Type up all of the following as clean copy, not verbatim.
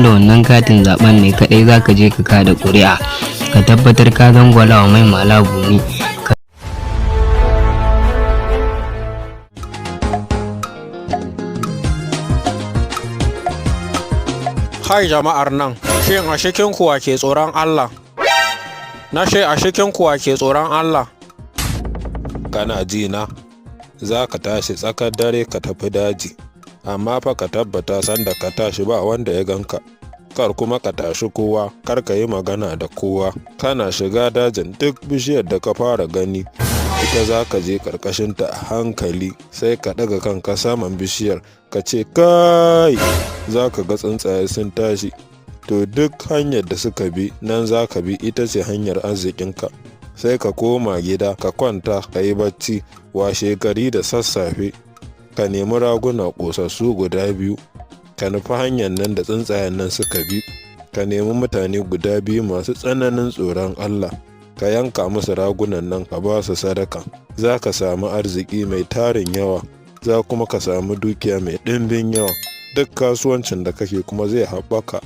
da wannan katin zaben ne kadai zaka je ka kada ƙuri'a. Ka tabbatar ka dangwala wa mai malabu ne. Hai jama'ar nan, shin a cikin kuwa ke tsoron Allah? Na ce a cikin kuwa ke tsoron Allah? Kana ji na? Za ka tashi tsakar dare ka tafi daji, amma fa ka tabbata sanda ka tashi ba wanda ya ganka. Kar kuma ka tashi kowa, kar ka yi magana da kowa. Kana shiga dajin duk bishiyar da ka fara gani, ita za ka je ƙarƙashinta a hankali, sai ka ɗaga kanka saman bishiyar ka ce kai, za ka ga tsuntsaye sun tashi. To duk hanyar da suka bi nan za ka bi, ita ce hanyar arzikinka. Sai ka koma gida ka kwanta ka yi bacci, washe gari da sassafe ka nemi raguna ƙosassu guda 2, ka nufi hanyar nan da tsuntsayen nan suka bi. Ka nemi mutane guda 2 masu tsananin tsoron Allah, ka yanka musu ragunan nan ka ba su sadaka. Za ka samu arziki mai tarin yawa, za kuma ka samu dukiya mai ɗimbin yawa. Duk kasuwancin da kake kuma zai haɓaka.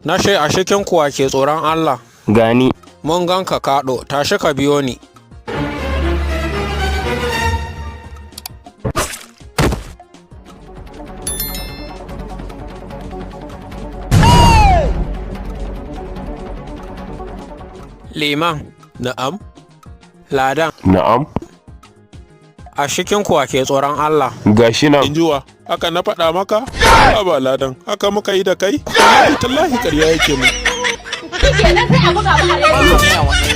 Na ce a cikin kuwa ke tsoron Allah? Gani. Mun gan ka kaɗo, tashi ka biyo ni. Liman. Na'am? Ladan. Na'am? A cikin kuwa ke tsoron Allah? Gashi nan. Injuwa, haka na faɗa maka? Ba Ladan, haka muka yi da kai? Tallahi ƙarya yake mu. Shi kenan sai a buga mu a rediyo.